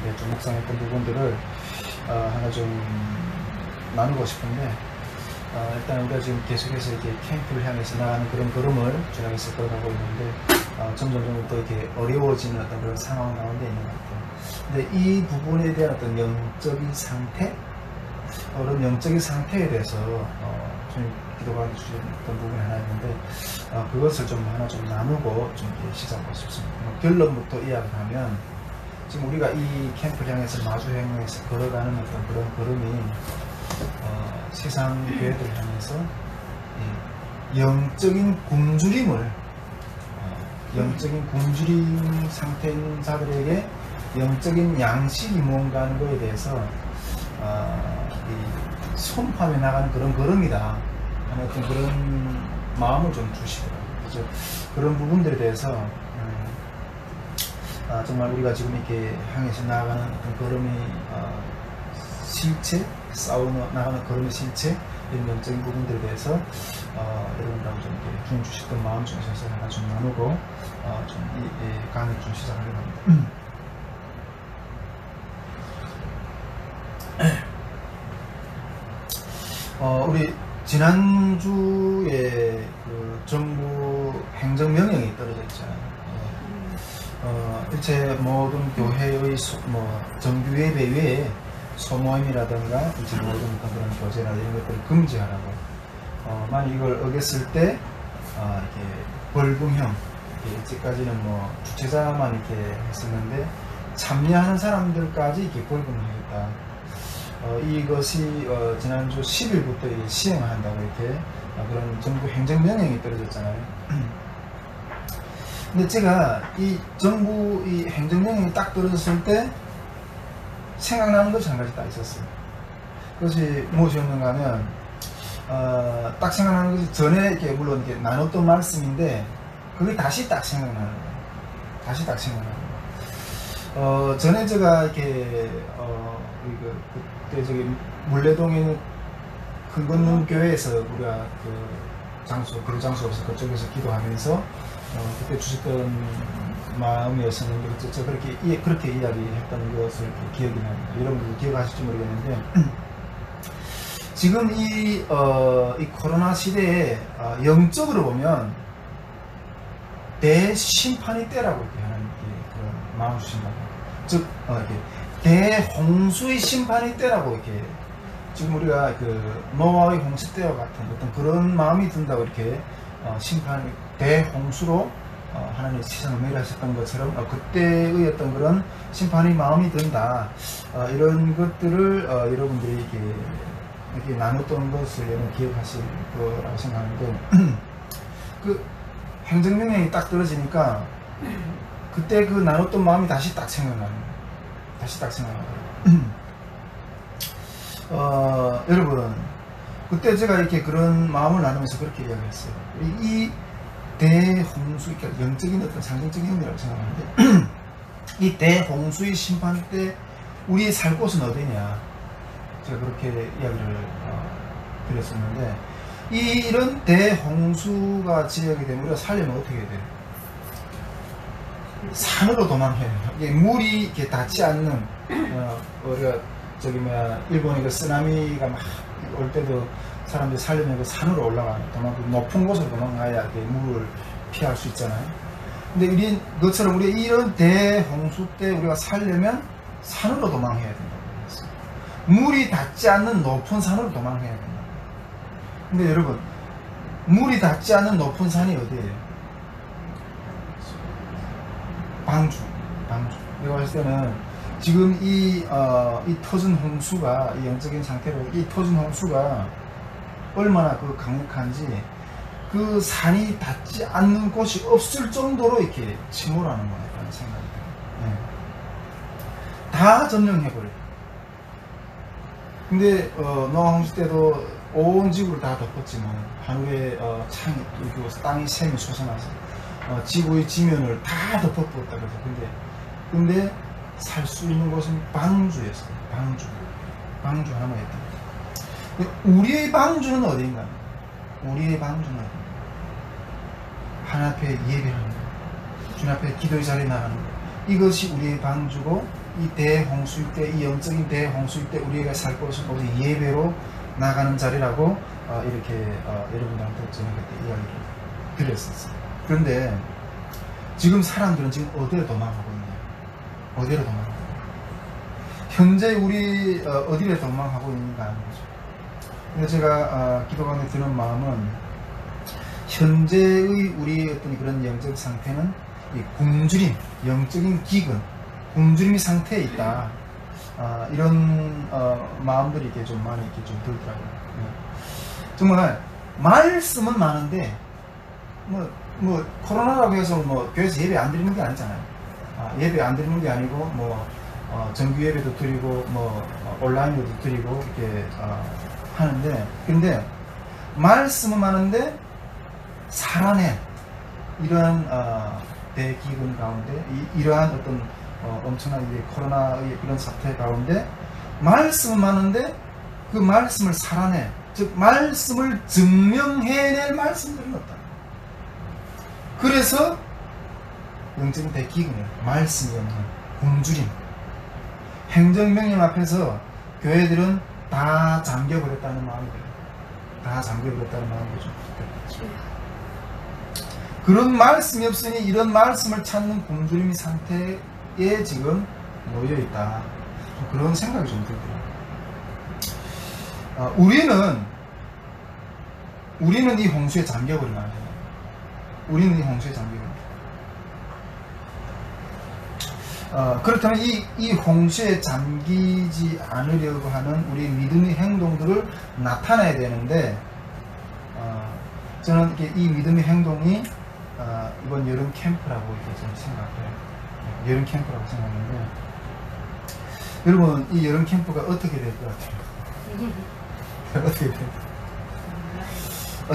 가운데 좀 묵상했던 부분들을 하나 좀 나누고 싶은데, 일단 우리가 지금 계속해서 이렇게 캠프를 향해서 나가는 그런 걸음을 주장해서 걸어가고 있는데, 점점 더 이렇게 어려워지는 어떤 그런 상황 가운데 있는 것 같아요. 근데 이 부분에 대한 어떤 영적인 상태, 그런 영적인 상태에 대해서 좀 기도가 주셨던 부분이 하나 있는데, 그것을 좀 하나 좀 나누고 좀 시작하고 싶습니다. 결론부터 이야기하면, 지금 우리가 이 캠프를 향해서 마주행해서 걸어가는 어떤 그런 걸음이 세상 교회들 향해서 영적인 굶주림을 영적인 굶주림 상태인 자들에게 영적인 양식이 뭔가 하는 것에 대해서 선포하며 나가는 그런 걸음이다 하는 어떤 그런 마음을 좀 주시더라고요. 그래서 그런 부분들에 대해서 정말 우리가 지금 이렇게 향해서 나아가는 어떤 걸음이 실체, 나가는 걸음의 실체, 이런 영적인 부분들에 대해서 여러분들하고 좀 이렇게 주님 주셨던 마음 중에서 하나 좀 나누고 좀 이 강의를 좀 시작하려고 합니다. 우리 지난주에 그 정부 행정명령이 떨어져 있잖아요. 일체 모든 교회의 정규 예배 외에 소모임이라든가 이제 모든 그런 교제나 이런 것들을 금지하라고. 만약 이걸 어겼을 때 이렇게 벌금형, 이제까지는 주최자만 이렇게 했었는데 참여하는 사람들까지 이렇게 벌금을 하겠다. 이것이 지난주 10일부터 시행을 한다고 이렇게 그런 정부 행정명령이 떨어졌잖아요. 근데 제가 이 정부 이 행정명령이 딱 떨어졌을 때 생각나는 것이 한 가지 딱 있었어요. 그것이 무엇이었는가 하면, 딱 생각나는 것이 전에 이렇게 물론 이렇게 나눴던 말씀인데, 그게 다시 딱 생각나는 거예요. 다시 딱 생각나는 거예요. 전에 제가 이렇게, 그때 저기 물레동에 있는 큰 건능 교회에서 우리가 교류 장소에서 그쪽에서 기도하면서, 그때 주셨던 마음이었었는데, 저 그렇게 이야기했던 것을 기억이 납니다. 여러분들 기억하실지 모르겠는데, 지금 이 코로나 시대에 영적으로 보면 대심판의 때라고 이렇게 하나님께 그 마음 주신다고. 즉, 이렇게 대홍수의 심판의 때라고 이렇게 지금 우리가 노아의 홍수 때와 같은 어떤 그런 마음이 든다고 이렇게 대홍수로 하나님의 세상을 멸하셨던 것처럼 그때의 어떤 그런 심판의 마음이 든다. 이런 것들을 여러분들이 이렇게 나눴던 것을 여러분 기억하실 거라고 생각하는데, 그 행정명령이 딱 떨어지니까 그때 그 나눴던 마음이 다시 딱 생각나는 거예요. 다시 딱 생각나더라고요. 여러분, 그때 제가 이렇게 그런 마음을 나누면서 그렇게 이야기했어요. 이 대홍수, 그러니까 영적인 어떤 상징적인 의미라고 생각하는데, 이 대홍수의 심판 때 우리의 살 곳은 어디냐, 제가 그렇게 이야기를 드렸었는데, 이런 대홍수가 지역이 되면 우리가 살려면 어떻게 해야 돼요? 산으로 도망해야 돼요. 이게 물이 이렇게 닿지 않는, 우리가 일본의 그 쓰나미가 막 올 때도 사람들이 살려면 그 산으로 올라가는, 높은 곳으로 도망가야 물을 피할 수 있잖아요. 근데 그것처럼 우리 이런 대홍수 때 우리가 살려면 산으로 도망해야 된다고 했어요. 물이 닿지 않는 높은 산으로 도망해야 된다. 근데 여러분, 물이 닿지 않는 높은 산이 어디예요? 방주. 내가 봤을 때는 지금 이 터진 홍수가, 이 영적인 상태로 이 터진 홍수가 얼마나 강력한지, 그 산이 닿지 않는 곳이 없을 정도로 이렇게 침몰하는 거라는 생각이 들어요. 네. 다 점령해버려요. 근데 노아 홍수 때도 온 지구를 다 덮었지만 하늘에 창이 뚫리고 땅이 샘이 솟아나서 지구의 지면을 다 덮어버렸다 그래서. 근데 살 수 있는 곳은 방주였어요. 방주 하나만 했다. 우리의 방주는 어디인가? 우리의 방주는 하나님 앞에 예배하는 것, 주님 앞에 기도의 자리에 나가는 것, 이것이 우리의 방주고 이 대홍수일 때, 이 영적인 대홍수일 때 우리가 살 곳은 오직 예배로 나가는 자리라고 이렇게 여러분들한테 저는 그때 이야기를 드렸었어요. 그런데 지금 사람들은 지금 어디로 도망가고 있냐? 어디로 도망가고 있냐? 현재 우리 어디로 도망가고 있는가 하는 거죠. 근데 제가 기도 가운데 드는 마음은 현재의 우리의 어떤 그런 영적 상태는 이 굶주림, 영적인 기근, 굶주림 상태에 있다. 이런 마음들이 이렇게 좀 많이 이렇게 좀 들더라고요. 정말 말씀은 많은데 뭐 코로나라고 해서 뭐 교회에서 예배 안 드리는 게 아니잖아요. 예배 안 드리는 게 아니고 뭐 정규 예배도 드리고 뭐 온라인으로도 드리고 이렇게 하는데, 근데 말씀은 많은데 살아낸 이러한 대기근 가운데 이러한 어떤 엄청난 코로나의 이런 사태 가운데 말씀은 많은데 그 말씀을 살아내, 즉 말씀을 증명해낼 말씀들은 없다. 그래서 영적인 대기근이에요. 말씀이 없는 굶주림. 행정명령 앞에서 교회들은 다 잠겨버렸다는 마음이 들어요. 다 잠겨버렸다는 마음이 좀 들어요. 그런 말씀이 없으니 이런 말씀을 찾는 굶주림 상태에 지금 놓여있다. 그런 생각이 좀 들더라고요. 우리는 이 홍수에 잠겨버리면 안 돼요. 우리는 이 홍수에 잠겨버리면 그렇다면 이 홍수에 잠기지 않으려고 하는 우리 믿음의 행동들을 나타내야 되는데, 저는 이 믿음의 행동이 이번 여름 캠프라고 이렇게 저는 생각해요. 여름 캠프라고 생각하는데, 여러분 이 여름 캠프가 어떻게 될 것 같아요? 어떻게 될까요?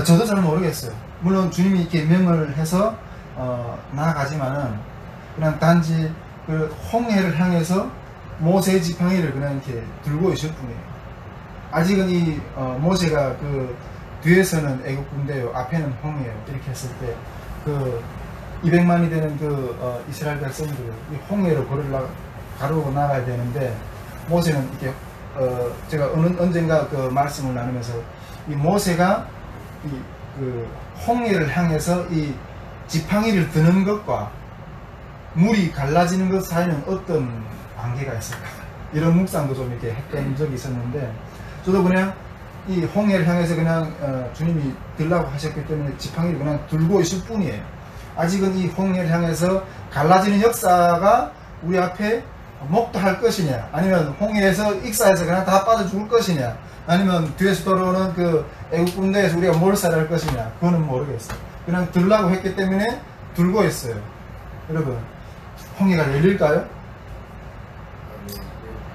저도 잘 모르겠어요. 물론 주님이 이렇게 명을 해서 나아가지만은 그냥 단지 그 홍해를 향해서 모세의 지팡이를 그냥 이렇게 들고 있을 뿐이에요. 아직은 이 모세가 그 뒤에서는 애국 군대요, 앞에는 홍해예요. 이렇게 했을 때 그 200만이 되는 그 이스라엘 백성들을 이 홍해로 가르고 나가야 되는데, 모세는 이렇게 제가 언젠가 그 말씀을 나누면서 이 모세가 그 홍해를 향해서 이 지팡이를 드는 것과 물이 갈라지는 것 사이는 어떤 관계가 있을까, 이런 묵상도 좀 이렇게 했던 적이 있었는데, 저도 그냥 이 홍해를 향해서 그냥 주님이 들라고 하셨기 때문에 지팡이를 그냥 들고 있을 뿐이에요. 아직은 이 홍해를 향해서 갈라지는 역사가 우리 앞에 목도할 것이냐, 아니면 홍해에서 익사해서 그냥 다 빠져 죽을 것이냐, 아니면 뒤에서 돌아오는 그 애국 군대에서 우리가 몰살할 것이냐, 그거는 모르겠어요. 그냥 들라고 했기 때문에 들고 있어요. 여러분, 홍해가 열릴까요?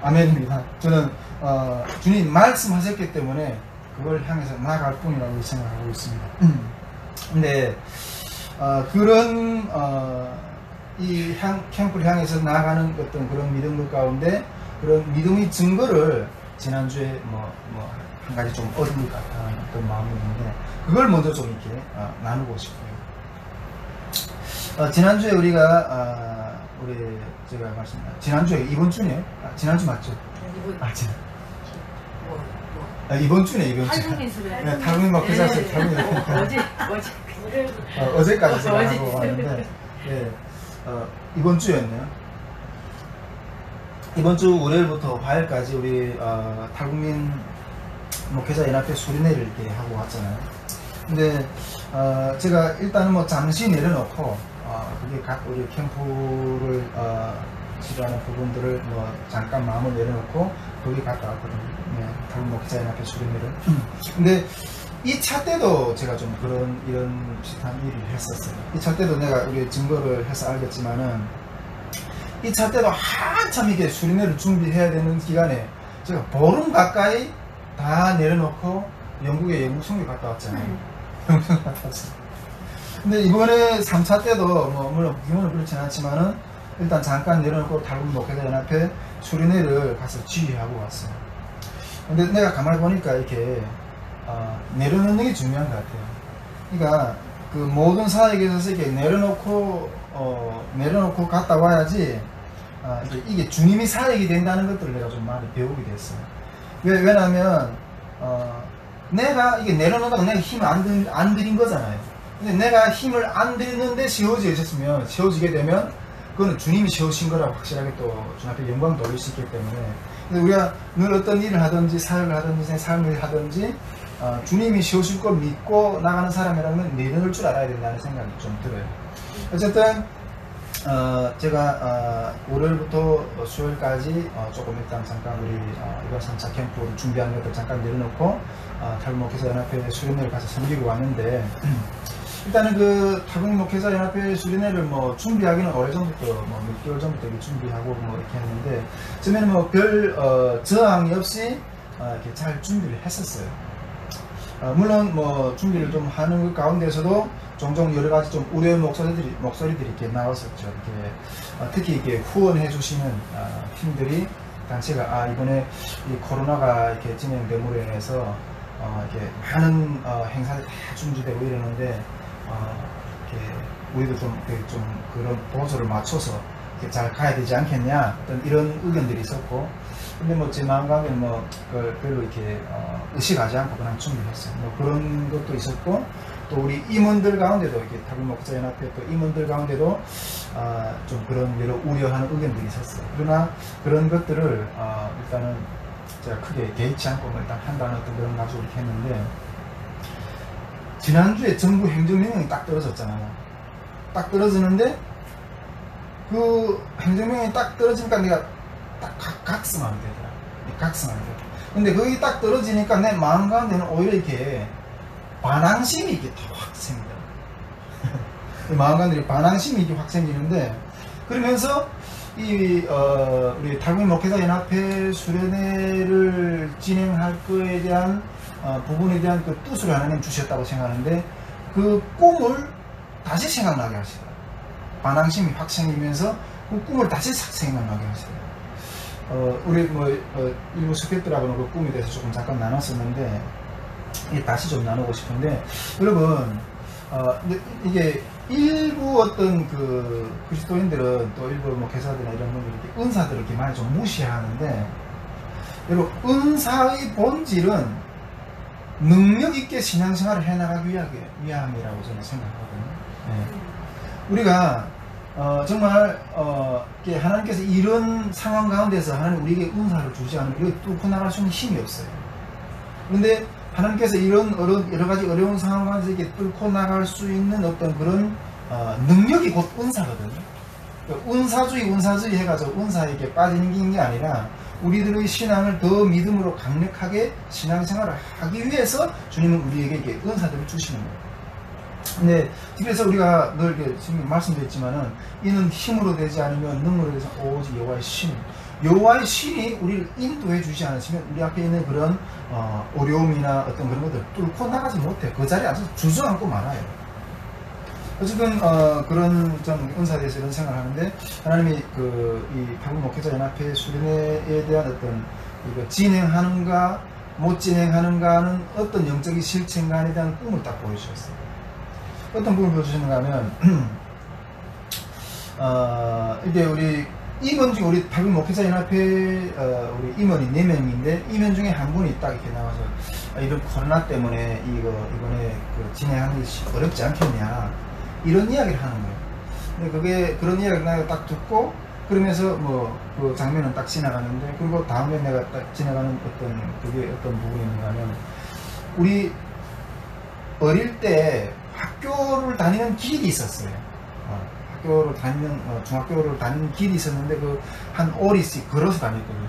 아멘입니다. 저는 주님 말씀하셨기 때문에 그걸 향해서 나아갈 뿐이라고 생각하고 있습니다. 근데 그런 이 캠프를 향해서 나아가는 어떤 그런 믿음들 가운데 그런 믿음의 증거를 지난주에 한 가지 좀 얻은 것 같다는 어떤 마음이 있는데, 그걸 먼저 좀 이렇게 나누고 싶어요. 지난주에 우리가 제가 말씀드린 지난주에 이번 주네요. 지난주 맞죠? 이번 주네, 이번 주. 네, 탈북민 목회자였어요. 어제까지 제가 하고 왔는데, 네, 이번 주였네요. 이번 주 월요일부터 화요일까지 우리 탈북민 목회자 연합회 수련회를 이렇게 하고 왔잖아요. 근데 제가 일단은 잠시 내려놓고 그게 각 우리 캠프를 지도하는 부분들을 잠깐 마음을 내려놓고 거기 갔다 왔거든요. 네, 탈북민 목회자 연합회 수련회를. 근데 2차 때도 제가 좀 이런 비슷한 일을 했었어요. 2차 때도 내가 우리 증거를 해서 알겠지만은 2차 때도 한참 이게 수련회를 준비해야 되는 기간에 제가 보름 가까이 다 내려놓고 영국에 영국 선교 갔다 왔잖아요. 영국 갔다 왔어요. 근데 이번에 3차 때도 물론 규모는 그렇진 않지만은 일단 잠깐 내려놓고 탈북민 목회자 연합회 수련회를 가서 지휘하고 왔어요. 근데 내가 가만히 보니까 이렇게 내려놓는 게 중요한 것 같아요. 그러니까 그 모든 사역에 있어서 이렇게 내려놓고 갔다 와야지 이게 주님이 사역이 된다는 것들을 내가 좀 많이 배우게 됐어요. 왜냐하면 내가 이게 내려놓다가 내가 힘을 안 들인 거잖아요. 근데 내가 힘을 안 들이는데 세워지게 되면 그거는 주님이 세우신 거라고 확실하게 또 주님 앞에 영광 돌릴 수 있기 때문에, 우리가 늘 어떤 일을 하든지 사역을 하든지 삶을 하든지 주님이 세우실 걸 믿고 나가는 사람이라면 내려놓을 줄 알아야 된다는 생각이 좀 들어요. 어쨌든 제가 월요일부터 수요일까지 조금 일단 잠깐 우리 이번 3차 캠프를 준비하는 것들 잠깐 내려놓고 탈북목회자 연합회 수련회를 가서 섬기고 왔는데, 일단은 그 탈북목회자 연합회 수련회를 뭐 준비하기는 오래전부터 몇 개월 전부터 준비하고 이렇게 했는데, 처음에는 별 저항이 없이 이렇게 잘 준비를 했었어요. 물론 준비를 좀 하는 것 가운데서도 종종 여러 가지 좀 우려의 목소리들이 이렇게 나왔었죠. 이렇게 특히 이렇게 후원해 주시는 팀들이, 단체가 이번에 이 코로나가 이렇게 진행됨으로 인해서 이렇게 많은 행사들이 다 중지되고 이러는데, 이렇게 우리도 좀 그런 보조를 맞춰서 이렇게 잘 가야 되지 않겠냐, 어떤 이런 의견들이 있었고, 근데 제 마음 가운데는 그걸 별로 이렇게 의식하지 않고 그냥 준비했어요. 그런 것도 있었고, 또 우리 임원들 가운데도 이렇게 탈북목회자 연합회 또 임원들 가운데도 좀 그런 여러 우려하는 의견들이 있었어요. 그러나 그런 것들을 일단은 제가 크게 개의치 않고 일단 한다는 어떤 그런 가지고 이렇게 했는데, 지난주에 정부 행정명령이 딱 떨어졌잖아요. 딱 떨어지는데 그 행정명령이 딱 떨어지니까 내가 딱 각성하게 되더라. 각성하게 되더라. 근데 거기 딱 떨어지니까 내 마음 가운데는 오히려 이렇게 반항심이 이렇게 확 생기더라. 마음 가운데 반항심이 이렇게 확 생기는데, 그러면서 우리 탈북목회자 연합회 수련회를 진행할 거에 대한 부분에 대한 그 뜻을 하나님 주셨다고 생각하는데, 그 꿈을 다시 생각나게 하시더라고요. 반항심이 확 생기면서 그 꿈을 다시 생각나게 하시더라고요. 우리 일부 스태프들하고는 그 꿈에 대해서 조금 잠깐 나눴었는데, 다시 좀 나누고 싶은데, 여러분, 이게 일부 어떤 그 그리스도인들은, 또 일부 교사들이나 이런 분들이 이렇게 은사들을 이렇게 많이 좀 무시하는데, 여러분, 은사의 본질은 능력 있게 신앙생활을 해나가기 위함이라고 저는 생각하거든요. 네. 우리가 정말 하나님께서 이런 상황 가운데서 하나님 우리에게 은사를 주지 않으면 이렇게 뚫고 나갈 수 있는 힘이 없어요. 그런데 하나님께서 이런 여러 가지 어려운 상황 가운데서 이렇게 뚫고 나갈 수 있는 어떤 그런 능력이 곧 은사거든요. 은사주의 해가지고 은사에게 빠지는 게 아니라, 우리들의 신앙을 더 믿음으로 강력하게 신앙생활을 하기 위해서 주님은 우리에게 이렇게 은사들을 주시는 거예요. 근데 그래서 우리가 늘 지금 말씀드렸지만은, 이는 힘으로 되지 않으면 능으로 되지 오직 여호와의 신, 여호와의 신이 우리를 인도해 주지 않으시면 우리 앞에 있는 그런 어려움이나 어떤 그런 것들 뚫고 나가지 못해. 그 자리에 앉아서 주저앉고 말아요. 어쨌든 그런 좀 은사에 대해서 이런 생각을 하는데, 하나님이 이 탈북목회자 연합회 수련회에 대한 어떤 이거 진행하는가 못 진행하는가는 어떤 영적인 실천관에 대한 꿈을 딱 보여주셨어요. 어떤 꿈을 보여주셨는가 하면 이게 우리 임원 중에, 우리 탈북목회자 연합회 우리 임원이 4명인데 임원 중에 한 분이 딱 이렇게 나와서 이런 코로나 때문에 이번에 진행하는 것이 어렵지 않겠냐, 이런 이야기를 하는 거예요. 근데 그게 그런 이야기를 내가 딱 듣고, 그러면서 그 장면은 딱 지나가는데, 그리고 다음에 내가 딱 지나가는 그게 어떤 부분이 있는가 하면, 우리 어릴 때 학교를 다니는 길이 있었어요. 중학교를 다니는 길이 있었는데, 한 오리씩 걸어서 다녔거든요,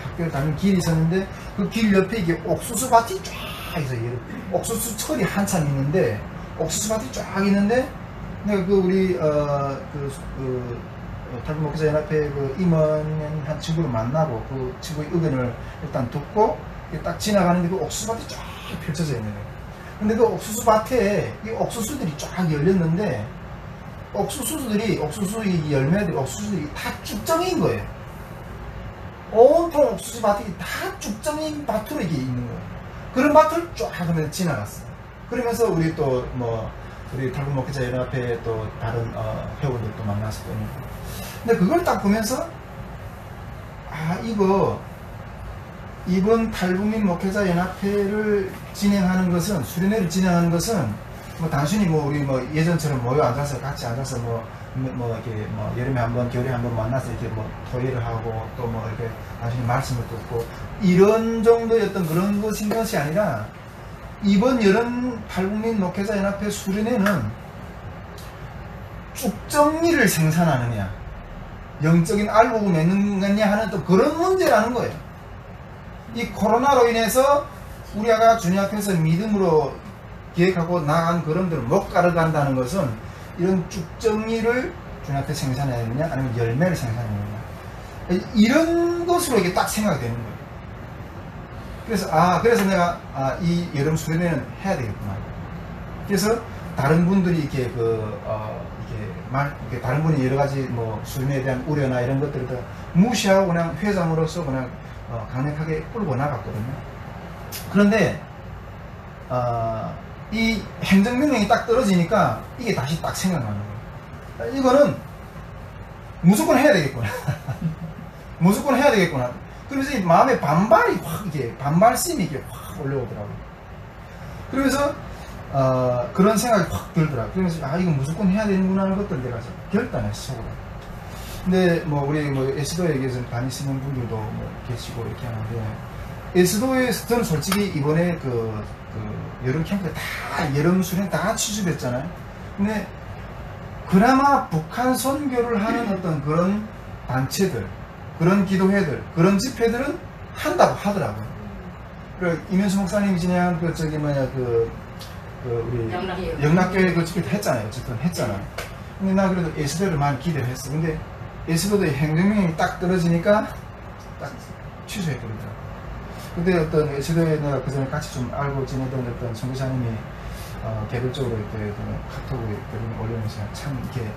학교를 다니는 길이 있었는데, 그 길 옆에 이게 옥수수 밭이 쫙 있어요. 옥수수 철이 한참 있는데, 옥수수밭이 쫙 있는데, 내가 우리 탈북목회자 연합회 임원 한 친구를 만나고 그 친구의 의견을 일단 듣고 딱 지나가는데, 그 옥수수밭이 쫙 펼쳐져 있는 거예요. 근데 그 옥수수밭에 이 옥수수들이 쫙 열렸는데, 옥수수의 열매들이, 옥수수들이 다 쭉정인 거예요. 온통 옥수수밭이 다 쭉정인 밭으로 이게 있는 거예요. 그런 밭을 쫙 하면서 지나갔어요. 그러면서 우리 우리 탈북목회자 연합회 또 다른 회원들도 만났었거든요. 근데 그걸 딱 보면서 아 이거 이번 탈북민 목회자 연합회를 진행하는 것은 수련회를 진행하는 것은 뭐 단순히 뭐 우리 뭐 예전처럼 모여 앉아서 같이 앉아서 뭐 이렇게 뭐 여름에 한번 겨울에 한번 만나서 이렇게 뭐 토의를 하고 또 뭐 이렇게 단순히 말씀을 듣고 이런 정도의 어떤 그런 것이 아니라 이번 여름 탈북민 목회자 연합회 수련회는 쭉정리를 생산하느냐 영적인 알곡을 맺느냐 하는 또 그런 문제라는 거예요. 이 코로나로 인해서 우리가 주님 앞에서 믿음으로 기획하고 나간 그런들을 못 가져간다는 것은 이런 쭉정리를 주님 앞에 생산해야 되느냐 아니면 열매를 생산해야 되느냐 이런 것으로 이게 딱 생각이 되는 거예요. 그래서 내가 이 여름 수련회는 해야 되겠구나. 그래서 다른 분들이 이렇게 이렇게 다른 분이 여러 가지 뭐 수련회에 대한 우려나 이런 것들을 다 무시하고 그냥 회장으로서 그냥 강력하게 끌고 나갔거든요. 그런데 이 행정명령이 딱 떨어지니까 이게 다시 딱 생각나는 거예요. 이거는 무조건 해야 되겠구나. 무조건 해야 되겠구나. 그러면서 이 마음에 반발이 확 이게 반발심이 이게 확 올라오더라고요. 그러면서 그런 생각이 확 들더라고요. 그러면서 이거 무조건 해야 되는구나 하는 것들 내가 결단했어. 속으로. 근데 뭐 우리 뭐 에스도에 다니시는 분들도 뭐 계시고 이렇게 하는데 에스도에서 저는 솔직히 이번에 그 여름 캠프에 다 여름 수련 다 취집했잖아요. 근데 그나마 북한 선교를 하는 어떤 그런 단체들, 그런 기도회들, 그런 집회들은 한다고 하더라고요. 그 이면수 목사님이 진행한 우리 영락교회 그 집회도 했잖아요. 어쨌든 했잖아요. 근데 나 그래도 에스도를 많이 기대를 했어. 근데 에스도의 행정명령이 딱 떨어지니까 딱 취소해버리더라고요. 근데 어떤 에스도에 내가 그 전에 같이 좀 알고 지내던 어떤 선교사님이 개별적으로 이렇게 카톡을 올리면서 참 이렇게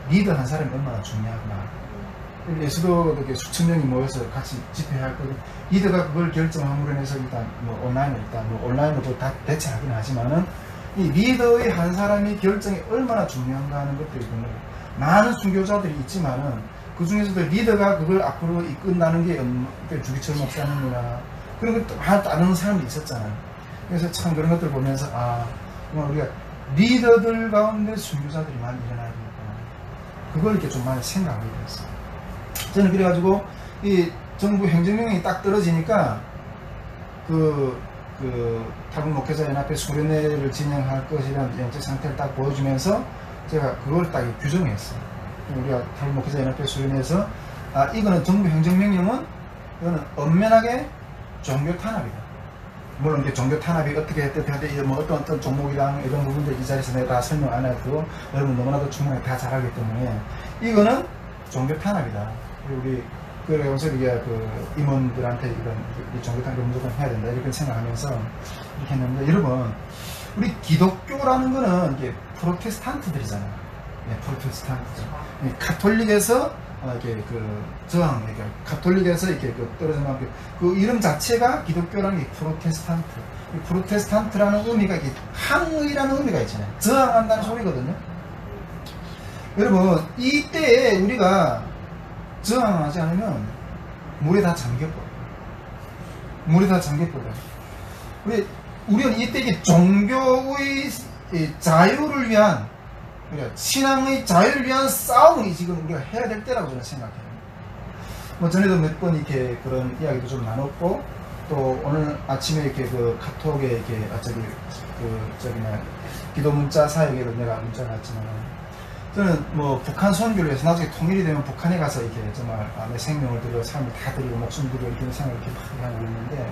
리더 한 사람이 얼마나 중요하구나. 에스도도 이렇게 수천 명이 모여서 같이 집회할 거고 리더가 그걸 결정함으로 인해서 일단 뭐 온라인으로 다 대체하긴 하지만은 이 리더의 한 사람이 결정이 얼마나 중요한가 하는 것들이 보는 거예요. 많은 순교자들이 있지만은 그 중에서도 리더가 그걸 앞으로 이끈다는 게 주기철 목사님이나 그런 것도 다른 사람이 있었잖아요. 그래서 참 그런 것들 보면서 정말 우리가 리더들 가운데 순교자들이 많이 일어나야겠구나. 그걸 이렇게 좀 많이 생각하게 됐어요. 저는 그래가지고 이 정부 행정명령이 딱 떨어지니까 탈북 목회자 연합회 수련회를 진행할 것이라는 영적 상태를 딱 보여주면서 제가 그걸 딱 규정했어요. 우리가 탈북 목회자 연합회 수련회에서 이거는 정부 행정명령은 이거는 엄연하게 종교 탄압이다. 물론 이게 종교 탄압이 어떻게 했든 뭐 어떤 종목이랑 이런 부분들 이 자리에서 내가 다 설명 안 해도 여러분 너무나도 충분히 다 잘 알기 때문에 이거는 종교 탄압이다. 그래서 우리가 임원들한테 이런 종교 탄압을 무조건 해야 된다 이렇게 생각하면서 이렇게 했는데 여러분 우리 기독교라는 거는 이게 프로테스탄트들이잖아요. 네, 프로테스탄트죠. 가톨릭에서 이렇게 저항, 가톨릭에서 이렇게 떨어져 나온 그 이름 자체가 기독교라는 게 프로테스탄트. 프로테스탄트라는 의미가 이게 항의라는 의미가 있잖아요. 저항한다는 소리거든요. 여러분 이때에 우리가 저항하지 않으면 물에 다 잠겨버려. 물에 다 잠겨버려. 우리는 이때 이게 종교의 자유를 위한 신앙의 자유를 위한 싸움이 지금 우리가 해야 될 때라고 저는 생각해요. 뭐 전에도 몇 번 이렇게 그런 이야기도 좀 나눴고 또 오늘 아침에 이렇게 카톡에 이렇게 기도 문자 사역에도 내가 문자가 왔지만 저는 뭐 북한 선교를 해서 나중에 통일이 되면 북한에 가서 이렇게 정말 내 생명을 들여 삶을 다 드리고 목숨 들여 이런 생각을 이렇게 막 하고 있는데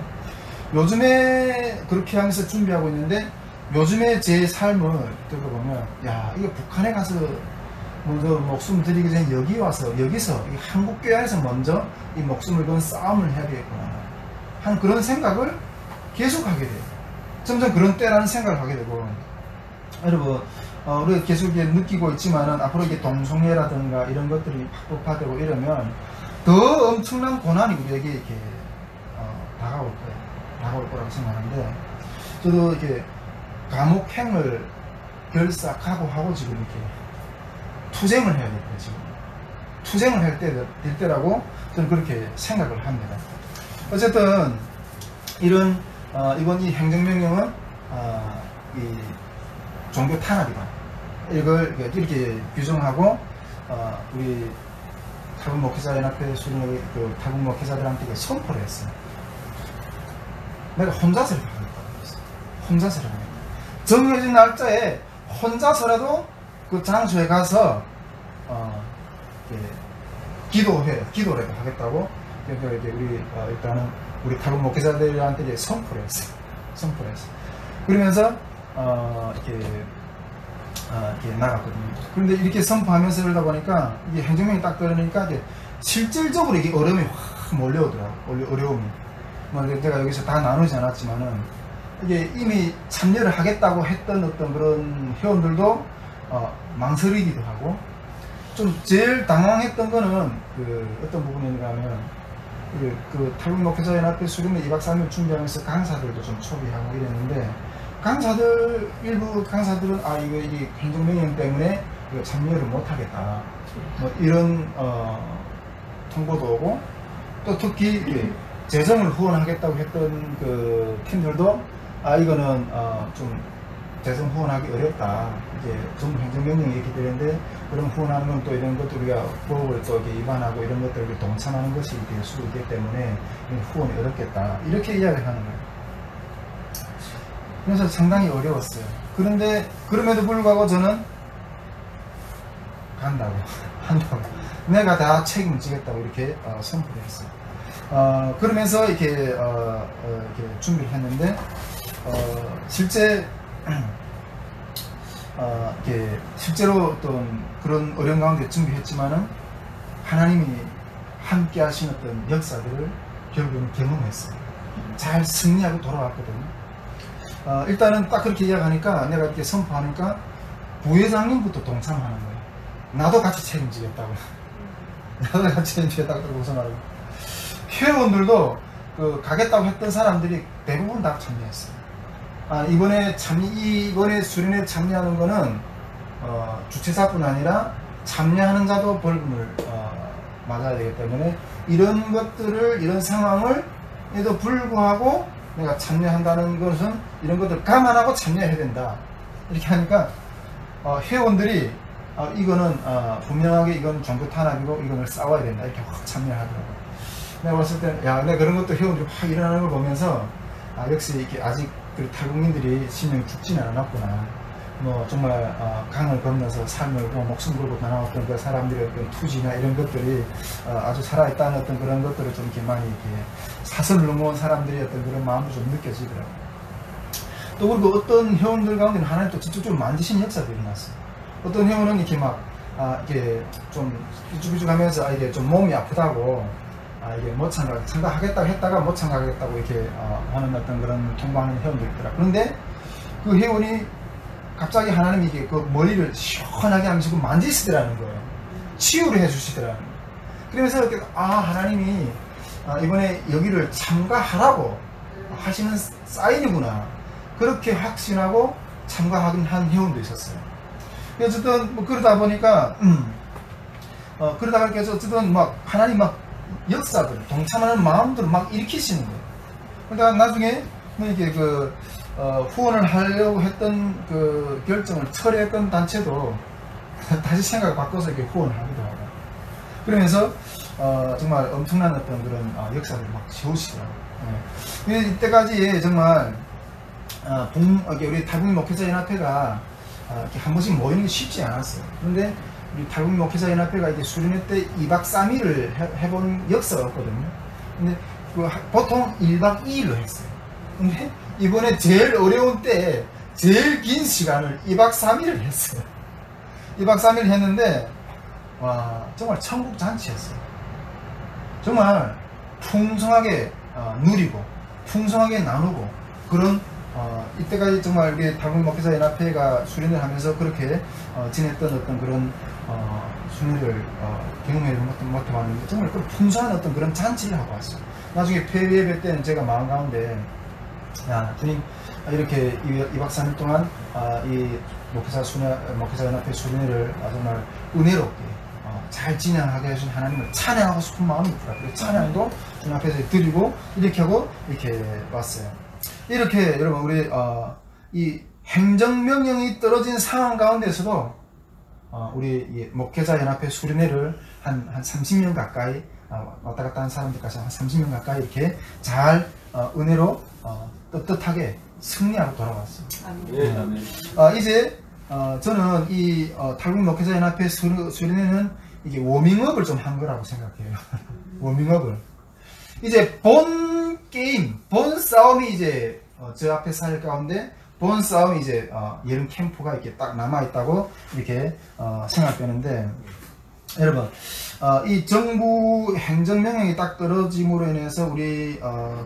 요즘에 그렇게 하면서 준비하고 있는데 요즘에 제 삶을 들어보면 이거 북한에 가서 먼저 목숨 드리기 전에 여기서 이 한국교회 안에서 먼저 이 목숨을 건 싸움을 해야 되겠구나 하는 그런 생각을 계속 하게 돼요. 점점 그런 때라는 생각을 하게 되고 여러분 우리가 계속 느끼고 있지만은 앞으로 이게 동성애라든가 이런 것들이 확보되고 이러면 더 엄청난 고난이 우리에게 이렇게 다가올 거라고 생각하는데 저도 이렇게 감옥행을 결사하고 지금 이렇게 투쟁을 해야 될 거예요. 지금 투쟁을 할 될 때라고 저는 그렇게 생각을 합니다. 어쨌든 이런 이번 이 행정명령은 이 종교 탄압이다. 이걸 이렇게 규정하고 우리 타국 목회자연합회 수련회 그 타국 목회자들한테 선포를 했어요. 내가 혼자서 이렇게 하겠다고 했어요. 혼자서 하겠다. 정해진 날짜에 혼자서라도 그 장소에 가서 기도를 하겠다고 이렇게 우리 일단은 우리 타국 목회자들한테 이제 선포를 했어요. 그러면서 이렇게 나갔거든요. 그런데 이렇게 선포하면서 그러다 보니까 이게 행정명이 딱 들으니까 이제 실질적으로 이게 어려움이 확 몰려오더라고요. 어려움이. 뭐 제가 여기서 다 나누지 않았지만은 이게 이미 참여를 하겠다고 했던 어떤 그런 회원들도 망설이기도 하고, 좀 제일 당황했던 거는 그 어떤 부분인가 하면 그 타국 목회자연합회 수련회 2박 3일 준비하면서 강사들도 좀 초기하고 이랬는데, 일부 강사들은 이게 행정명령 때문에 이거 참여를 못하겠다, 뭐 이런 통보도 오고, 또 특히 재정을 후원하겠다고 했던 그 팀들도 이거는 좀 재정 후원하기 어렵다, 이게 전부 행정명령이 이렇게 되는데 그런 후원하는 건 또 이런 것도 우리가 법을 또 이렇게 위반하고 이런 것들을 동참하는 것이 될 수도 있기 때문에 후원이 어렵겠다, 이렇게 이야기를 하는 거예요. 그래서 상당히 어려웠어요. 그런데 그럼에도 불구하고 저는 한다고 내가 다 책임을 지겠다고 이렇게 선포를 했어요. 그러면서 이렇게 준비를 했는데 실제로 어떤 그런 어려운 가운데 준비했지만은 하나님이 함께 하신 어떤 역사들을 결국은 경험했어요. 잘 승리하고 돌아왔거든요. 일단은 딱 그렇게 이야기하니까, 내가 이렇게 선포하니까 부회장님부터 동참하는 거예요. 나도 같이 책임지겠다고. 나도 같이 책임지겠다고 고성하고, 회원들도 가겠다고 했던 사람들이 대부분 다 참여했어요. 이번에 수련회에 참여하는 거는 주최자뿐 아니라 참여하는 자도 벌금을 맞아야 되기 때문에, 이런 상황을 에도 불구하고 내가 참여한다는 것은 이런 것들 감안하고 참여해야 된다, 이렇게 하니까 회원들이 이거는 분명하게 이건 종교 탄압이고 이거는 싸워야 된다, 이렇게 확 참여하더라고요. 내가 봤을 때 내가 그런 것도 회원들이 확 일어나는 걸 보면서 역시 이렇게 아직 탈북민들이 신명이 죽지는 않았구나. 뭐 정말 강을 건너서 삶을 목숨 걸고 나왔던 그 사람들의 어떤 투지나 이런 것들이 아주 살아있다는 어떤 그런 것들을 좀 이렇게 많이 이렇게 사선을 넘어온 사람들의 어떤 그런 마음도 좀 느껴지더라고요. 또 그리고 어떤 회원들 가운데는 하나님 또 직접적으로 만지신 역사도 일어났어요. 어떤 회원은 이렇게 막 이렇게 좀 삐죽삐죽하면서 이게 좀 몸이 아프다고 이게 못 참가하겠다고 했다가 못 참가하겠다고 이렇게 하는 어떤 그런 통보하는 회원도 있더라. 그런데 그 회원이 갑자기 하나님이 이게 그 머리를 시원하게 하면서 만지시더라는 거예요. 치유를 해주시더라는 거예요. 그러면서 이렇게 하나님이 이번에 여기를 참가하라고 하시는 사인이구나, 그렇게 확신하고 참가하긴 한 회원도 있었어요. 어쨌든 뭐 그러다 보니까 그러다가 어쨌든 막 하나님 막 역사들, 동참하는 마음들을 막 일으키시는 거예요. 그러다가 나중에 이렇게 후원을 하려고 했던 그 결정을 철회했던 단체도 다시 생각을 바꿔서 이렇게 후원을 하기도 하고, 그러면서 정말 엄청난 어떤 그런 역사들을 막 세우시더라고요. 이때까지 정말 우리 탈북민 목회자연합회가 이렇게 한 번씩 모이는 게 쉽지 않았어요. 그런데 우리 탈북민 목회자연합회가 이제 수련회 때 2박 3일을 해본 역사가 없거든요. 근데 보통 1박 2일로 했어요. 근데 이번에 제일 어려운 때 제일 긴 시간을 2박 3일을 했어요. 2박 3일 했는데 정말 천국잔치였어요. 정말 풍성하게 누리고 풍성하게 나누고, 그런 이때까지 정말 우리 탈북민 목회자연합회가 수련을 하면서 그렇게 지냈던 어떤 그런 수련을 경험해 못해봤는데, 정말 그 풍성한 어떤 그런 잔치를 하고 왔어요. 나중에 폐예배 때는 제가 마음 가운데 주님, 이렇게 2박 3일 동안 이 목회자연합회 수련회를 정말 은혜롭게 잘 진행하게 해준 하나님을 찬양하고 싶은 마음이 있더라. 그래서 찬양도 주님 앞에서 드리고 이렇게 하고 이렇게 왔어요. 이렇게 여러분 우리 이 행정명령이 떨어진 상황 가운데서도 우리 목회자 연합회 수련회를 한 30년 가까이 왔다 갔다 한 사람들까지 한 30년 가까이 이렇게 잘 은혜로 떳떳하게 승리하고 돌아왔어요. 아멘. 이제 저는 이 탈북 목회자 연합회 수련회는 이게 워밍업을 좀 한 거라고 생각해요. 워밍업을. 이제 본 게임, 본 싸움이 이제 저 앞에 살 가운데 본 싸움이 이제 여름 캠프가 이렇게 딱 남아 있다고 이렇게 생각되는데, 여러분 이 정부 행정명령이 딱 떨어짐으로 인해서 우리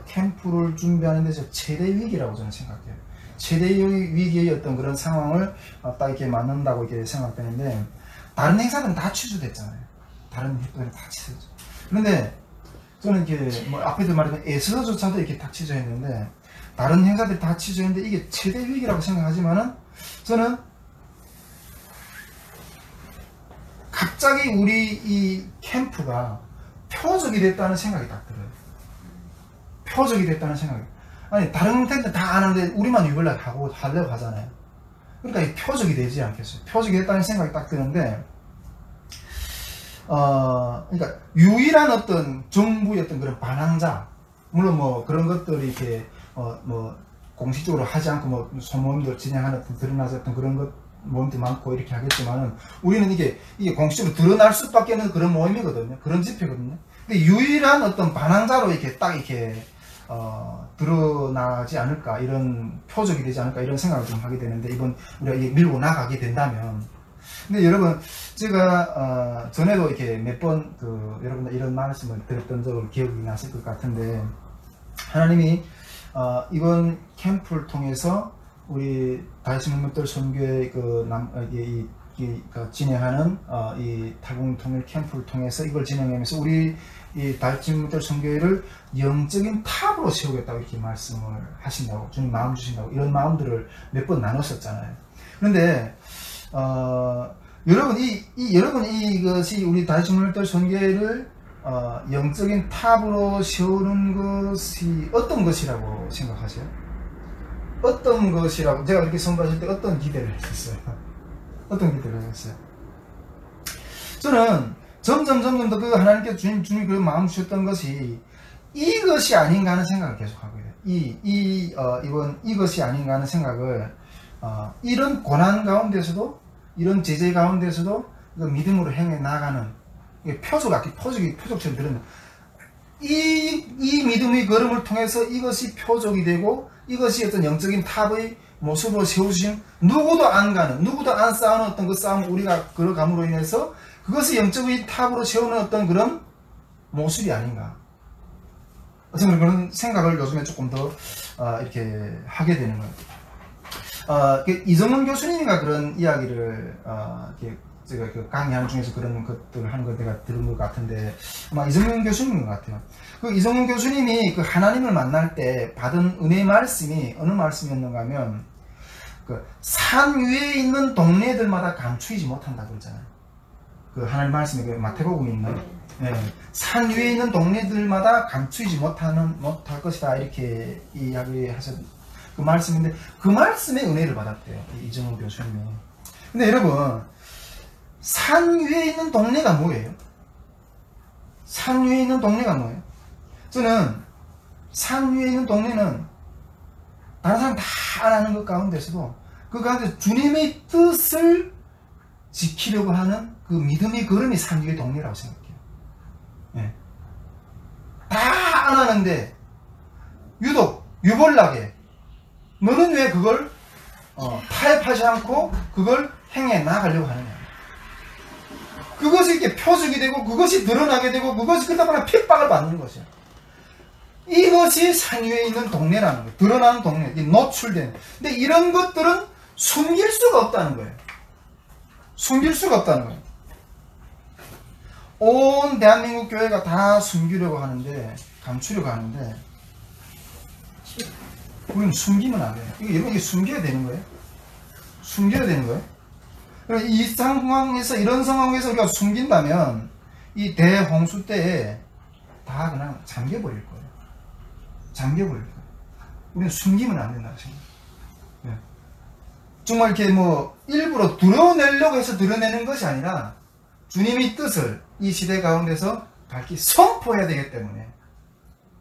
캠프를 준비하는 데서 최대 위기라고 저는 생각해요. 최대 위기의 어떤 그런 상황을 딱 이렇게 맞는다고 이렇게 생각되는데, 다른 행사들은 다 취소됐잖아요. 다른 행사들은 다 취소됐죠. 그런데 저는 이렇게 뭐 앞에도 말했던 에스더조차도 이렇게 다 취소했는데, 다른 행사들이 다 취소했는데 이게 최대 위기라고 생각하지만은 저는 갑자기 우리 이 캠프가 표적이 됐다는 생각이 딱 들어요. 표적이 됐다는 생각이. 아니 다른 텐트 다 안 하는데 우리만 유별나게 하려고 하잖아요. 그러니까 이 표적이 되지 않겠어요. 표적이 됐다는 생각이 딱 드는데, 그러니까 유일한 어떤 정부의 어떤 그런 반항자, 물론 뭐 그런 것들이 이렇게 뭐 공식적으로 하지 않고 뭐 소모임들 진행하는 드러나서 어떤 그런 것 모임도 많고 이렇게 하겠지만은, 우리는 이게 공식적으로 드러날 수밖에 없는 그런 모임이거든요. 그런 집회거든요. 근데 유일한 어떤 반항자로 이렇게 딱 이렇게 드러나지 않을까, 이런 표적이 되지 않을까, 이런 생각을 좀 하게 되는데, 이번 우리가 이게 밀고 나가게 된다면. 근데 여러분, 제가 전에도 이렇게 몇 번 여러분들 이런 말씀을 드렸던 적을 기억이 나실 것 같은데, 하나님이 이번 캠프를 통해서 우리 다이스문들 선교회 진행하는 이 탈북 통일 캠프를 통해서 이걸 진행하면서 우리 이 다이스문들 선교회를 영적인 탑으로 세우겠다고 이렇게 말씀을 하신다고, 주님 마음 주신다고, 이런 마음들을 몇 번 나눴었잖아요. 그런데 여러분 이것이 우리 다이스문들 선교회를 영적인 탑으로 세우는 것이 어떤 것이라고 생각하세요? 어떤 것이라고, 제가 이렇게 선발하실 때 어떤 기대를 했었어요? 어떤 기대를 했어요? 저는 점점 더 그 하나님께서 주님 그 마음 주셨던 것이 이것이 아닌가 하는 생각을 계속 하고 있어요. 이것이 아닌가 하는 생각을, 이런 고난 가운데서도, 이런 제재 가운데서도 그 믿음으로 행해 나가는 표적처럼 들은 이 믿음의 걸음을 통해서 이것이 표적이 되고, 이것이 어떤 영적인 탑의 모습으로 세우신, 누구도 안 싸우는 어떤 그 싸움을 우리가 걸어감으로 인해서 그것이 영적인 탑으로 세우는 어떤 그런 모습이 아닌가. 저는 그런 생각을 요즘에 조금 더 이렇게 하게 되는 거예요. 이정훈 교수님인가 그런 이야기를 제가 강의하는 중에서 그런 것들을 하는 걸 내가 들은 것 같은데, 아마 이정훈 교수님인 것 같아요. 그 이정훈 교수님이 그 하나님을 만날 때 받은 은혜의 말씀이 어느 말씀이었는가 하면, 그 산 위에 있는 동네들마다 감추이지 못한다고 그러잖아요. 그 하나님 말씀이 그 마태복음에 있는, 산 위에 있는 동네들마다 감추이지 못할 것이다, 이렇게 이야기하셨 그 말씀인데, 그 말씀에 은혜를 받았대요, 이정훈 교수님이. 근데 여러분, 산 위에 있는 동네가 뭐예요? 산 위에 있는 동네가 뭐예요? 저는 산 위에 있는 동네는 다른 사람 다 안 하는 것 가운데서도 그 가운데 주님의 뜻을 지키려고 하는 그 믿음의 걸음이 산 위의 동네라고 생각해요. 다 안 하는데 유독 유벌나게 너는 왜 그걸 타협하지 않고 그걸 행해 나가려고 하느냐. 그것이 이렇게 표적이 되고, 그것이 드러나게 되고, 그것이 그러다 핍박을 받는 것이야. 이것이 산 위에 있는 동네라는 거예요. 드러나는 동네, 노출된. 근데 이런 것들은 숨길 수가 없다는 거예요. 숨길 수가 없다는 거예요. 온 대한민국 교회가 다 숨기려고 하는데, 감추려고 하는데, 우리는 숨기면 안 돼요. 이게 숨겨야 되는 거예요. 숨겨야 되는 거예요. 이 상황에서, 이런 상황에서 우리가 숨긴다면 이 대홍수 때에 다 그냥 잠겨버릴 거예요. 잠겨버릴 거예요. 우리는 숨기면 안 된다고 생각해요. 네. 정말 이렇게 뭐 일부러 드러내려고 해서 드러내는 것이 아니라 주님의 뜻을 이 시대 가운데서 밝히 선포해야 되기 때문에,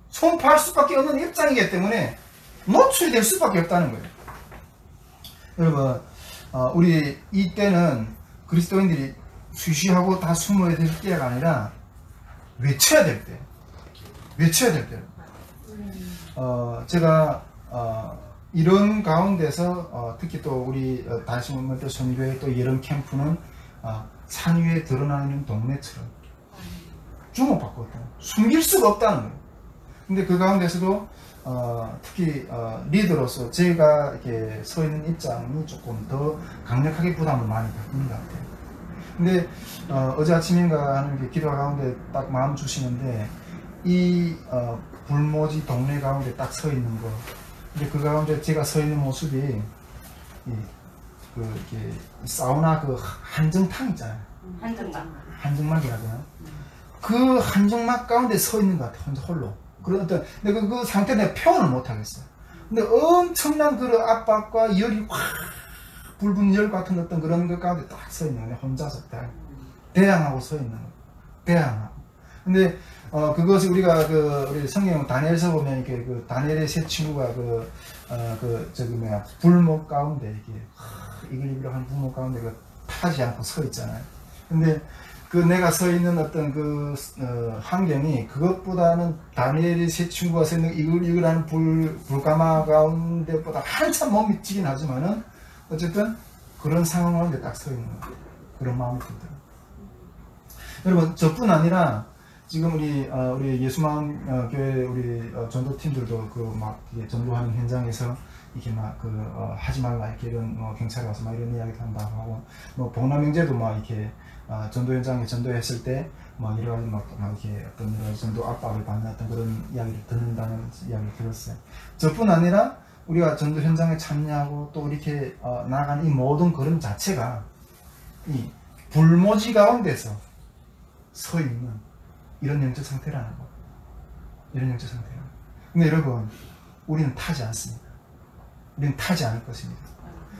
선포할 수밖에 없는 입장이기 때문에 노출이 될 수밖에 없다는 거예요. 여러분, 우리 이때는 그리스도인들이 쉬쉬하고 다 숨어야 될 때가 아니라 외쳐야 될 때, 외쳐야 될 때. 제가 이런 가운데서 특히 또 우리 다시 보면 또 선교회 또 여름 캠프는 산 위에 드러나는 동네처럼 주목받거든요. 숨길 수가 없다는 거예요. 근데 그 가운데서도 특히 리더로서 제가 이렇게 서 있는 입장이 조금 더 강력하게 부담을 많이 받는 것 같아요. 근데 어제 아침인가 하는 기도 가운데 딱 마음 주시는데 이 불모지 동네 가운데 딱 서 있는 거. 근데 그 가운데 제가 서 있는 모습이 이렇게 사우나 그 한정탕 있잖아요. 한정막이라고 하나? 그 한정막 가운데 서 있는 것 같아요. 혼자 홀로. 그런 어떤, 근데 그 상태 내가 표현을 못 하겠어요. 근데 엄청난 그런 압박과 열이 확 불붙는 열 같은 어떤 그런 것 가운데 딱 서 있는 거예요. 혼자서 대항하고 서 있는 거예요. 대항하고. 근데 그것이 우리가 우리 성경 다니엘서 보면 이렇게 그 다니엘의 세 친구가 불목 가운데 이렇게 이글이글 한 불목 가운데 타지 않고 서 있잖아요. 근데 내가 서 있는 어떤 환경이 그것보다는 다니엘의 세 친구가 서 있는 이글이글한 불가마 가운데보다 한참 못 미치긴 하지만은 어쨌든 그런 상황 가운데 딱 서 있는 거예요. 그런 마음이 들더라고요. 여러분, 저뿐 아니라 지금 우리 예수마음 교회 우리 전도팀들도 전도하는 현장에서 이렇게 하지 말라 이렇게 이런 경찰이 와서 이런 이야기도 한다고 하고, 복남형제도 이렇게 전도 현장에 전도했을 때 여러 가지 이렇게 어떤 여러 전도 압박을 받는 어떤 그런 이야기를 듣는다는 이야기를 들었어요. 저뿐 아니라 우리가 전도 현장에 참여하고 또 이렇게 나가는 이 모든 걸음 자체가 이 불모지 가운데서 서 있는 이런 영적 상태라는 거. 이런 영적 상태라는 거. 근데 여러분, 우리는 타지 않습니다. 우리는 타지 않을 것입니다.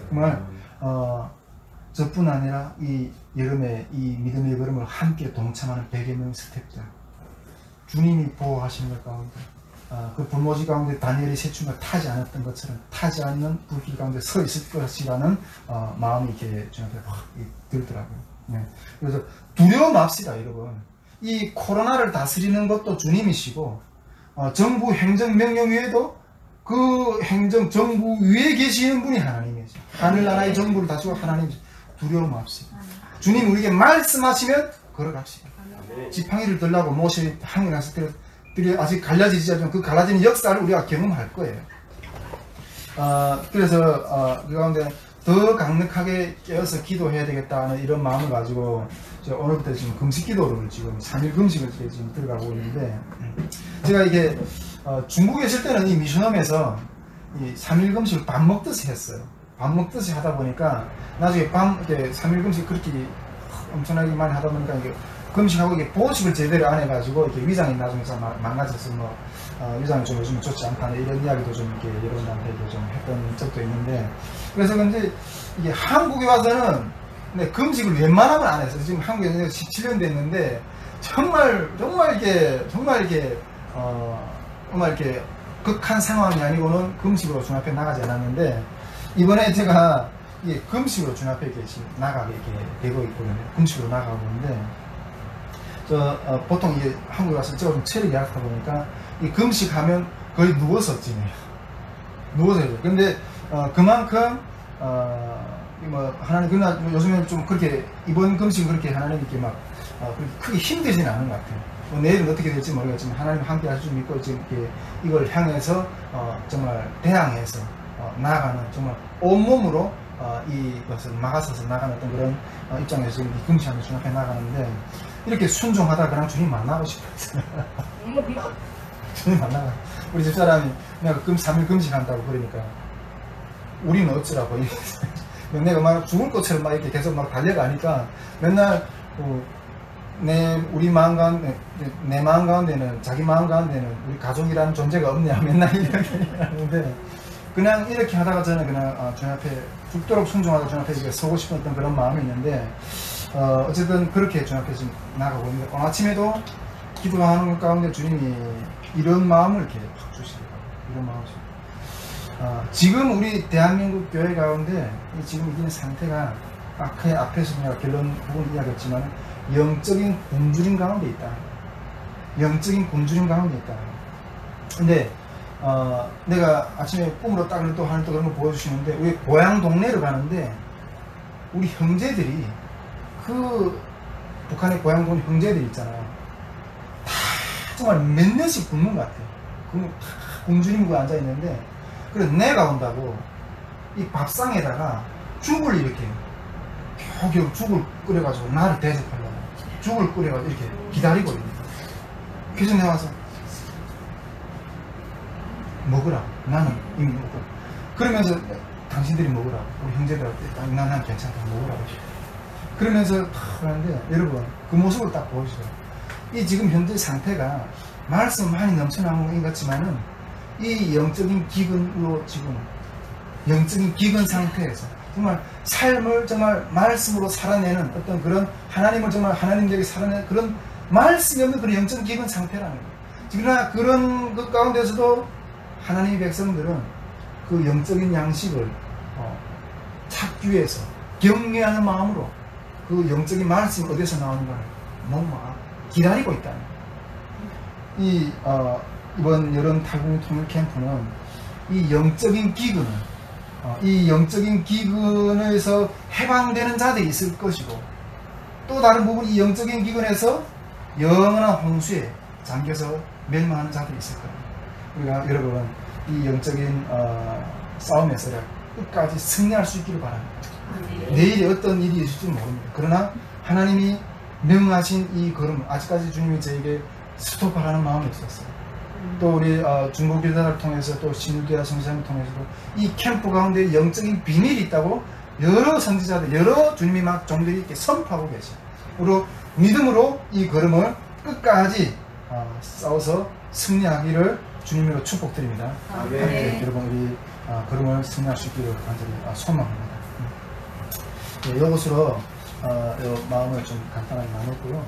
정말 저뿐 아니라 이 여름에 이 믿음의 걸음을 함께 동참하는 100여 명의 스태프들, 주님이 보호하시는 것 가운데 그 불모지 가운데 다니엘이 세 친구가 타지 않았던 것처럼 타지 않는 불길 가운데 서 있을 것이라는 마음이 이렇게 저한테 확 들더라고요. 네. 그래서 두려움 맙시다, 여러분. 이 코로나를 다스리는 것도 주님이시고 정부 행정명령 위에도 그 정부 위에 계시는 분이 하나님이죠. 하늘나라의 정부를 다스리고 하나님이죠. 두려움 맙시다. 주님 우리에게 말씀하시면 걸어갑시다. 지팡이를 들라고 모세 항해 갔을 때 아직 갈라지지 않지만 그 갈라지는 역사를 우리가 경험할 거예요. 그래서 그 가운데 더 강력하게 깨어서 기도해야 되겠다는 이런 마음을 가지고 오늘부터 지금 금식 기도를 지금 3일 금식을 지금 들어가고 있는데, 제가 이게 중국에 있을 때는 이 미션홈에서 이 3일 금식을 밥 먹듯이 했어요. 밥 먹듯이 하다 보니까 나중에 이렇게 3일 금식 그렇게 엄청나게 많이 하다 보니까 이게 금식하고 이게 보식을 제대로 안 해가지고 이렇게 위장이 나중에 망가져서 위장이 좀 요즘 좋지 않다는 이런 이야기도 좀 이렇게 여러분한테도 좀 했던 적도 있는데, 그래서 근데 이게 한국에 와서는 금식을 웬만하면 안 했어요. 지금 한국에 17년 됐는데 정말 이렇게 극한 상황이 아니고는 금식으로 주 앞에 나가지 않았는데, 이번에 제가 이게 금식으로 주 앞에 나가게 이렇게 되고 있거든요. 금식으로 나가고 있는데, 보통 이게 한국에 와서 제가 좀 체력이 약하다 보니까 이 금식하면 거의 누워서 지내요. 누워서 해요. 근데 그만큼 하나님 그러나 요즘에 좀 그렇게 이번 금식은 그렇게 하나님 이렇게 그렇게 크게 힘들지는 않은 것 같아요. 내일은 어떻게 될지 모르겠지만 하나님 함께 하실 줄 믿고 지금 이렇게 이걸 향해서 정말 대항해서 나아가는, 정말 온몸으로 이것을 막아서서 나가는 어떤 그런 입장에서 지금 이 금식하면서 주 앞에 나가는데, 이렇게 순종하다 그냥 주님 만나고 싶었어요. 주님 만나고. 우리 집사람이 내가 3일 금식한다고 그러니까 우리는 어쩌라고 내가 막 죽을 것처럼 막 이렇게 계속 막 달려가니까 맨날 우리 마음 가운데, 내 마음 가운데는, 자기 마음 가운데는 우리 가족이라는 존재가 없냐 맨날 이렇게 하는데, 그냥 이렇게 하다가 저는 그냥 주님 앞에 죽도록 순종하다 주님 앞에 이렇게 서고 싶었던 그런 마음이 있는데, 어쨌든 그렇게 주님 앞에 지금 나가고 있는데, 오늘 아침에도 기도하는 것 가운데 주님이 이런 마음을 이렇게 확 주시더라고요. 이런 마음을 지금 우리 대한민국 교회 가운데 지금 이기는 상태가 앞에서 내가 결론 부분 이야기했지만 영적인 굶주림 가운데 있다. 영적인 굶주림 가운데 있다. 근데 내가 아침에 꿈으로 딱 또 하늘 또 그런 거 보여주시는데, 우리 고향 동네를 가는데 우리 형제들이 그 북한의 고향 동네 형제들 있잖아요. 다 정말 몇 년씩 굶는 것 같아요. 굶주림고 앉아 있는데, 그래서 내가 온다고 이 밥상에다가 죽을 이렇게 겨우겨우 죽을 끓여가지고 나를 대접하려고 죽을 끓여가지고 이렇게 기다리고 있는 거야. 그래서 내가 와서 먹으라고. 나는 이미 먹고. 그러면서 당신들이 먹으라고. 우리 형제들한테 난 괜찮다. 먹으라고. 그러면서 탁 하는데, 여러분 그 모습을 딱 보시죠. 이 지금 현재 상태가 말씀 많이 넘쳐나온 것 같지만은 이 영적인 기근으로 지금 영적인 기근 상태에서 정말 삶을 정말 말씀으로 살아내는 어떤 그런 하나님을 정말 하나님에게 살아내는 그런 말씀이 없는 그런 영적인 기근 상태라는 거예요. 그러나 그런 것 가운데서도 하나님의 백성들은 그 영적인 양식을 찾기 위해서 경외하는 마음으로 그 영적인 말씀이 어디서 나오는가를 너무 기다리고 있다는 거예요. 이번 여름 탈북민 통일 캠프는 이 영적인 기근에서 해방되는 자들이 있을 것이고, 또 다른 부분 이 영적인 기근에서 영원한 홍수에 잠겨서 멸망하는 자들이 있을 거예요. 우리가 여러분 이 영적인 싸움에서 끝까지 승리할 수 있기를 바랍니다. 내일이 어떤 일이 있을지 모릅니다. 그러나 하나님이 명하신 이 걸음, 아직까지 주님이 저에게 스톱하라는 마음이 있었어요. 또 우리 중보기도를 통해서 또 신유대와 성지장을 통해서도 이 캠프 가운데 영적인 비밀이 있다고 여러 선지자들, 여러 주님이 막 종들이 이렇게 선포하고 계셔요. 우리 믿음으로 이 걸음을 끝까지 싸워서 승리하기를 주님으로 축복드립니다. 함께 여러분 우리 걸음을 승리할 수 있기를 간절히 소망합니다. 네, 이것으로 마음을 좀 간단하게 나눴고요.